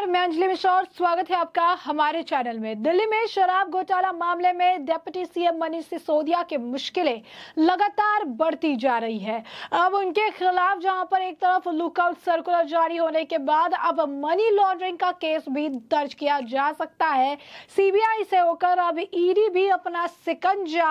नमस्कार, मैं अंजलि मिश्रा और स्वागत है आपका हमारे चैनल में। दिल्ली में शराब घोटाला मामले में डिप्टी सीएम मनीष सिसोदिया की मुश्किलें लगातार बढ़ती जा रही है। अब उनके खिलाफ जहां पर एक तरफ लुकआउट सर्कुलर जारी होने के बाद अब मनी लॉन्ड्रिंग का केस भी दर्ज किया जा सकता है। सीबीआई से होकर अब ईडी भी अपना शिकंजा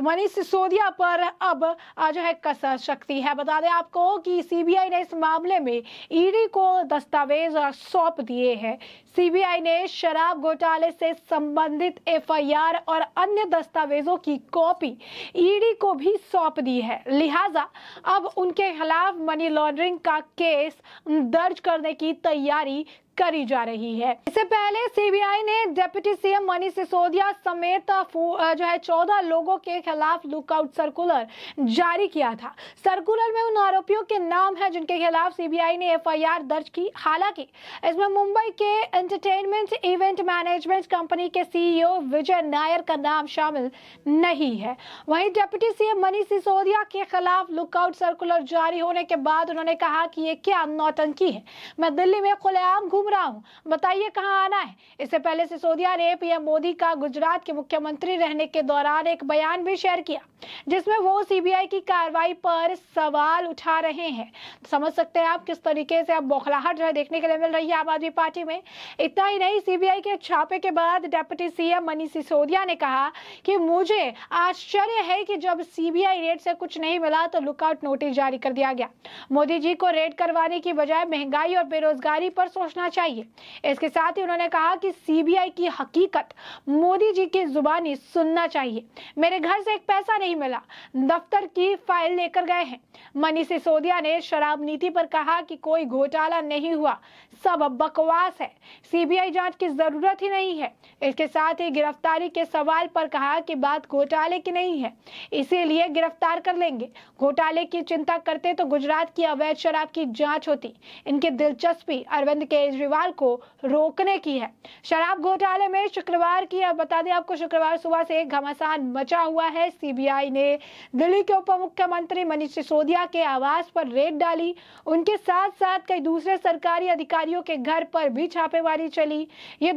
मनीष सिसोदिया पर अब जो है कस सकती है। बता दें आपको कि सीबीआई ने इस मामले में ईडी को दस्तावेज सौंप दिए हैं। सीबीआई ने शराब घोटाले से संबंधित एफआईआर और अन्य दस्तावेजों की कॉपी ईडी को भी सौंप दी है। लिहाजा अब उनके खिलाफ मनी लॉन्ड्रिंग का केस दर्ज करने की तैयारी करी जा रही है। इससे पहले सीबीआई ने डिप्टी सीएम मनीष सिसोदिया समेत जो है 14 लोगों के खिलाफ लुकआउट सर्कुलर जारी किया था। सर्कुलर में उन आरोपियों के नाम है जिनके खिलाफ सीबीआई ने एफआईआर दर्ज की। हालांकि इसमें मुंबई के एंटरटेनमेंट इवेंट मैनेजमेंट कंपनी के सीईओ विजय नायर का नाम शामिल नहीं है। वहीं डिप्टी सीएम मनीष सिसोदिया के खिलाफ लुकआउट सर्कुलर जारी होने के बाद उन्होंने कहा कि ये क्या नौटंकी है, मैं दिल्ली में खुलेआम घूम रहा हूं, बताइए कहां आना है। इससे पहले सिसोदिया ने पीएम मोदी का गुजरात के मुख्यमंत्री रहने के दौरान एक बयान भी शेयर किया जिसमें वो सीबीआई की कार्रवाई पर सवाल उठा रहे हैं। समझ सकते हैं आप किस तरीके से अब बौखलाहट जो है देखने के लिए मिल रही है आम आदमी पार्टी में। इतना ही नहीं, सीबीआई के छापे के बाद डिप्टी सीएम मनीष सिसोदिया ने कहा कि मुझे आश्चर्य है कि जब सीबीआई रेड से कुछ नहीं मिला तो लुकआउट नोटिस जारी कर दिया गया। मोदी जी को रेड करवाने की बजाय महंगाई और बेरोजगारी पर सोचना चाहिए। इसके साथ ही उन्होंने कहा कि सीबीआई की हकीकत मोदी जी की जुबानी सुनना चाहिए। मेरे घर से एक पैसा नहीं मिला, दफ्तर की फाइल लेकर गए हैं। मनीष सिसोदिया ने शराब नीति पर कहा कि कोई घोटाला नहीं हुआ, सब बकवास है, सीबीआई जांच की जरूरत ही नहीं है। इसके साथ ही गिरफ्तारी के सवाल पर कहा कि बात घोटाले की नहीं है, इसीलिए गिरफ्तार कर लेंगे। घोटाले की चिंता करते तो गुजरात की अवैध शराब की जांच होती। इनकी दिलचस्पी अरविंद केजरीवाल को रोकने की है। शराब घोटाले में शुक्रवार की, अब बता दें आपको, शुक्रवार सुबह से घमासान मचा हुआ है। सीबीआई ने दिल्ली के उप मुख्यमंत्री मनीष सिसोदिया के आवास पर रेड डाली। उनके साथ साथ कई दूसरे सरकारी अधिकारियों के घर पर भी छापेमारी चली। ये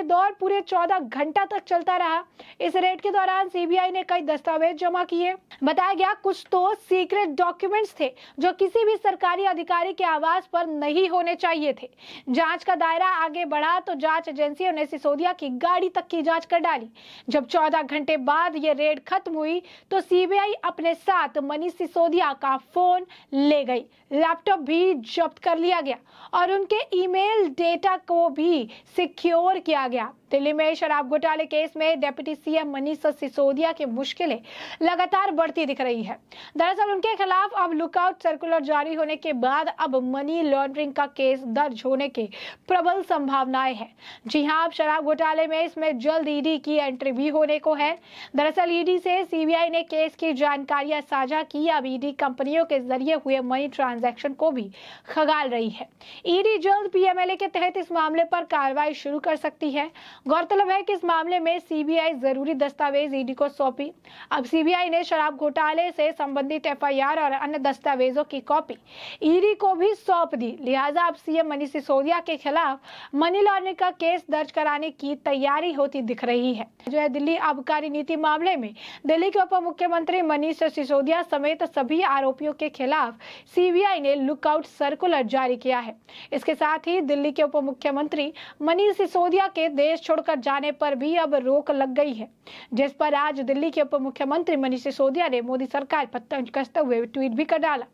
दौर पूरे 14 घंटा तक चलता रहा। इस रेड के दौरान सीबीआई ने कई दस्तावेज जमा किए। बताया गया कुछ तो सीक्रेट डॉक्यूमेंट्स थे जो किसी भी सरकारी अधिकारी के आवास पर नहीं होने चाहिए थे। जांच का दायरा आगे बढ़ा तो जांच एजेंसियों ने सिसोदिया की गाड़ी तक की जांच कर डाली। जब 14 घंटे बाद ये रेड खत्म हुई तो सीबीआई अपने साथ मनीष सिसोदिया का फोन ले गई, लैपटॉप भी जब्त कर लिया गया और उनके ईमेल डेटा को भी सिक्योर किया गया। दिल्ली में शराब घोटाले केस में डिप्टी सीएम मनीष सिसोदिया की मुश्किलें लगातार बढ़ती दिख रही है। दरअसल उनके खिलाफ अब लुकआउट सर्कुलर जारी होने के बाद अब मनी लॉन्ड्रिंग का केस दर्ज होने के प्रबल संभावनाएं हैं। जी हां, अब शराब घोटाले में इसमें जल्द ईडी की एंट्री भी होने को है। दरअसल ईडी से सीबीआई ने केस की जानकारियां साझा की। अब ईडी कंपनियों के जरिए हुए मनी ट्रांजैक्शन को भी खंगाल रही है। ईडी जल्द पीएमएलए के तहत इस मामले पर कार्रवाई शुरू कर सकती है। गौरतलब है कि इस मामले में सीबीआई जरूरी दस्तावेज ईडी को सौंपी। अब सीबीआई ने शराब घोटाले से संबंधित एफआईआर और अन्य दस्तावेजों की कॉपी ईडी को भी सौंप दी। लिहाजा अब सीएम मनीष सिसोदिया के खिलाफ मनी लॉन्ड्रिंग का केस दर्ज कराने की तैयारी होती दिख रही है। जो है दिल्ली आबकारी नीति मामले में दिल्ली के उप मुख्यमंत्री मनीष सिसोदिया समेत सभी आरोपियों के खिलाफ सीबीआई ने लुकआउट सर्कुलर जारी किया है। इसके साथ ही दिल्ली के उप मुख्यमंत्री मनीष सिसोदिया के देश छोड़कर जाने पर भी अब रोक लग गई है, जिस पर आज दिल्ली के उप मुख्यमंत्री मनीष सिसोदिया ने मोदी सरकार पर तंज कसते हुए ट्वीट भी कर डाला।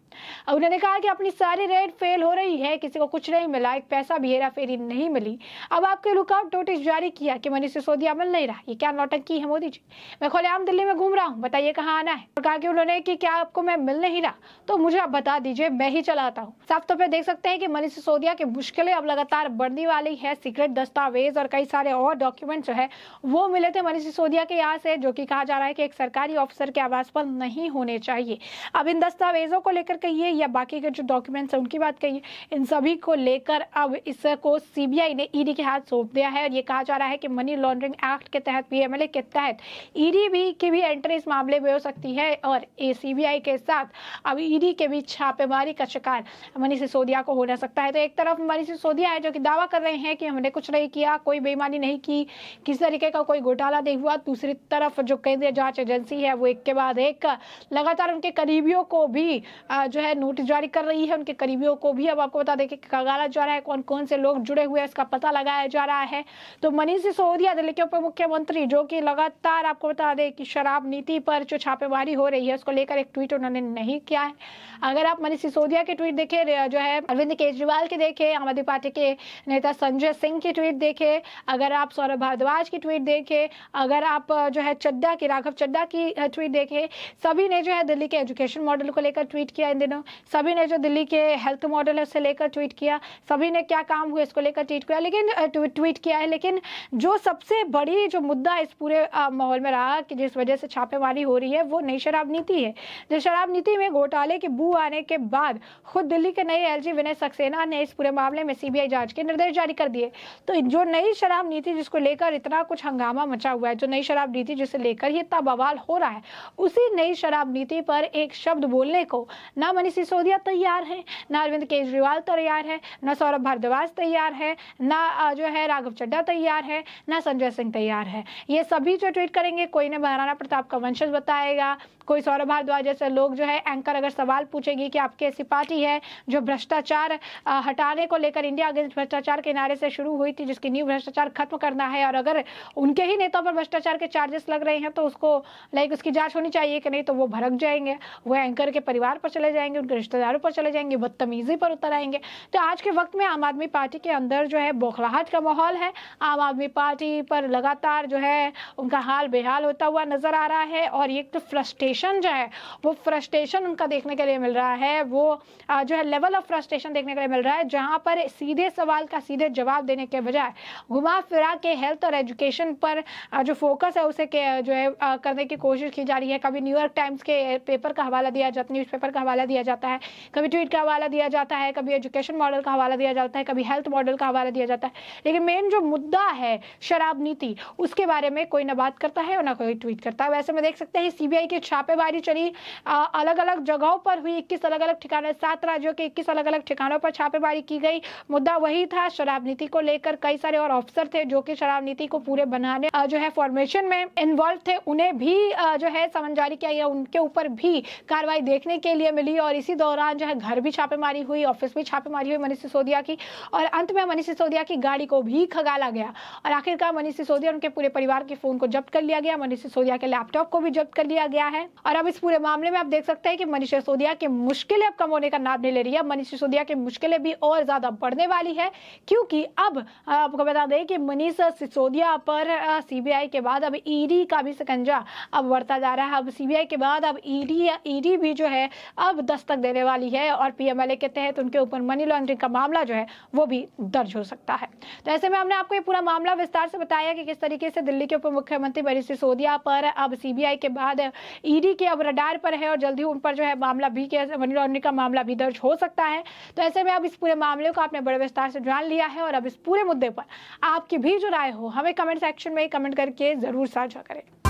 उन्होंने कहा कि अपनी सारी रेड फेल हो रही है, किसी को कुछ नहीं मिला, एक पैसा भी हेरा फेरी नहीं मिली। अब आपके लुकआउट नोटिस जारी किया कि मनीष सिसोदिया मिल नहीं रहा, ये क्या नौटंकी है मोदी जी। मैं खुलेआम दिल्ली में घूम रहा हूँ, बताइए कहाँ आना है। और कहा कि उन्होंने कि क्या आपको मैं मिल नहीं रहा तो मुझे आप बता दीजिए, मैं ही चलाता हूँ। साफ तौर पर देख सकते हैं कि मनीष सिसोदिया की मुश्किलें अब लगातार बढ़ने वाली है। सीक्रेट दस्तावेज और कई सारे और डॉक्यूमेंट जो है वो मिले थे मनीष सिसोदिया के यहाँ से, जो कि कहा जा रहा है कि एक सरकारी ऑफिसर के आवास पर नहीं होने चाहिए। अब इन दस्तावेजों को लेकर कहिए या बाकी के जो डॉक्यूमेंट्स हैं उनकी बात कहिए, इन सभी को लेकर अब इसको सीबीआई ने ईडी के हाथ सौंप दिया है। और ये कहा जा रहा है कि मनी लॉन्ड्रिंग एक्ट के तहत, पीएमएलए के तहत ईडी भी की भी एंट्री इस मामले में हो सकती है और सीबीआई के साथ अब ईडी के भी छापेमारी का शिकार मनीष सिसोदिया को होना सकता है। तो एक तरफ मनीष सिसोदिया है जो कि दावा कर रहे हैं कि हमने कुछ नहीं किया, कोई बेईमानी नहीं की, किसी तरीके का कोई घोटाला नहीं हुआ। दूसरी तरफ जो केंद्रीय जांच एजेंसी है वो एक के बाद एक लगातार उनके करीबियों को भी जो है नोटिस जारी कर रही है। उनके करीबियों को भी अब आपको बता दें कि खंगाला जा रहा है, कौन कौन से लोग जुड़े हुए हैं इसका पता लगाया जा रहा है। तो मनीष सिसोदिया दिल्ली के उप मुख्यमंत्री, जो कि लगातार आपको बता दें कि शराब नीति पर जो छापेमारी हो रही है उसको लेकर एक ट्वीट उन्होंने नहीं किया है। अगर आप मनीष सिसोदिया के ट्वीट देखें, जो है अरविंद केजरीवाल के देखें, आम आदमी पार्टी के नेता संजय सिंह की ट्वीट देखें, अगर आप सौरभ भारद्वाज की ट्वीट देखें, अगर आप जो है चड्डा की, राघव चड्डा की ट्वीट देखें, सभी ने जो है दिल्ली के एजुकेशन मॉडल को लेकर ट्वीट किया इन दिनों, सभी ने जो दिल्ली के हेल्थ मॉडल है उससे लेकर ट्वीट किया, सभी ने क्या काम हुआ इसको लेकर ट्वीट किया है। लेकिन जो सबसे बड़ी जो मुद्दा इस पूरे माहौल में रहा कि जिस वजह से छापेमारी हो रही है वो नई शराब नीति है। जो शराब नीति में घोटाले की बू आने के बाद खुद दिल्ली के नए एलजी विनय सक्सेना ने इस पूरे मामले में सीबीआई जांच के निर्देश जारी कर दिए। तो जो नई शराब नीति जिसको लेकर इतना कुछ हंगामा मचा हुआ है, जो नई शराब नीति जिसे लेकर ये इतना बवाल हो रहा है, उसी नई शराब नीति पर एक शब्द बोलने को ना मनीष सिसोदिया तैयार है, ना अरविंद केजरीवाल तैयार है, ना सौरभ भारद्वाज तैयार है, ना जो है राघव चड्डा तैयार है, ना संजय सिंह तैयार है। ये सभी जो ट्वीट करेंगे, कोई ने महाराणा प्रताप का वंशज बताएगा, कोई सौरभ भारद्वाज जैसे लोग जो है एंकर अगर सवाल पूछेगी कि आपकी ऐसी पार्टी है जो भ्रष्टाचार हटाने को लेकर इंडिया अगेंस्ट भ्रष्टाचार के नारे से शुरू हुई थी, जिसकी नींव भ्रष्टाचार खत्म करना है, और अगर उनके ही नेताओं पर भ्रष्टाचार के चार्जेस लग रहे हैं तो उसको उसकी जांच होनी चाहिए कि नहीं, तो वो भड़क जाएंगे, वो एंकर के परिवार पर चले जाएंगे, उनके रिश्तेदारों पर चले जाएंगे, बदतमीजी पर उतर आएंगे। तो आज के वक्त में आम आदमी पार्टी के अंदर जो है बौखलाहट का माहौल है। आम आदमी पार्टी पर लगातार जो है उनका हाल बेहाल होता हुआ नजर आ रहा है और एक तो फ्रस्ट्रेशन जो है वो फ्रस्ट्रेशन उनका देखने के लिए मिल रहा है, वो जो है लेवल ऑफ फ्रस्ट्रेशन देखने के लिए मिल रहा है, जहां पर सीधे सवाल का सीधे जवाब देने के बजाय घुमा फिरा के हेल्थ और एजुकेशन पर जो फोकस है उसे जो है करने की कोशिश की जा रही है। कभी न्यूयॉर्क टाइम्स के पेपर का हवाला दिया जाता है, न्यूज़पेपर का हवाला दिया जाता है, कभी ट्वीट का हवाला दिया जाता है, कभी एजुकेशन मॉडल का हवाला दिया जाता है, कभी हेल्थ मॉडल का हवाला दिया जाता है, लेकिन मेन जो मुद्दा है शराब नीति उसके बारे में कोई ना बात करता है और ना कोई ट्वीट करता है। वैसे में देख सकते हैं सीबीआई की छापेमारी चली, अलग अलग जगहों पर हुई, 21 अलग अलग ठिकाने, 7 राज्यों के 21 अलग अलग ठिकानों पर छापेमारी की गई। मुद्दा वही था, शराब नीति को लेकर कई सारे और अफसर थे जो कि शराब नीति को पूरे बनाने जो है फॉर्मेशन में इन्वॉल्व थे, उन्हें भी जो है समन जारी किया गया, उनके ऊपर भी कार्रवाई देखने के लिए मिली। और इसी दौरान जो है घर भी छापेमारी हुई, ऑफिस भी छापेमारी हुई मनीष सिसोदिया की, और अंत में मनीष सिसोदिया की गाड़ी को भी खंगाला गया और आखिरकार मनीष सिसोदिया उनके पूरे परिवार के फोन को जब्त कर लिया गया, मनीष सिसोदिया के लैपटॉप को भी जब्त कर लिया गया है। और अब इस पूरे मामले में आप देख सकते हैं कि मनीष सिसोदिया की मुश्किलें अब कम होने का नाम नहीं ले रही है, मनीष सिसोदिया की मुश्किलें भी और ज्यादा बढ़ने वाली है, क्योंकि अब आपको बता दें कि मनीष सिसोदिया पर सीबीआई के बाद अब ईडी का भी शिकंजा अब बढ़ता जा रहा है। अब सीबीआई के बाद अब ईडी भी जो है अब दस्तक देने वाली है और पीएमएलए के तहत उनके ऊपर मनी लॉन्ड्रिंग का मामला जो है वो भी दर्ज हो सकता है। तो ऐसे में हमने आपको ये पूरा मामला विस्तार से बताया कि किस तरीके से दिल्ली के उप मुख्यमंत्री मनीष सिसोदिया पर अब सीबीआई के बाद ईडी के अब रडार पर है और जल्दी उन पर जो है मामला भी मनी लॉन्ड्रिंग का मामला भी दर्ज हो सकता है। तो ऐसे में अब इस पूरे मामले को आपने बड़े विस्तार से जान लिया है और अब इस पूरे मुद्दे पर आपकी भी जो राय हो हमें कमेंट सेक्शन में कमेंट करके जरूर साझा करें।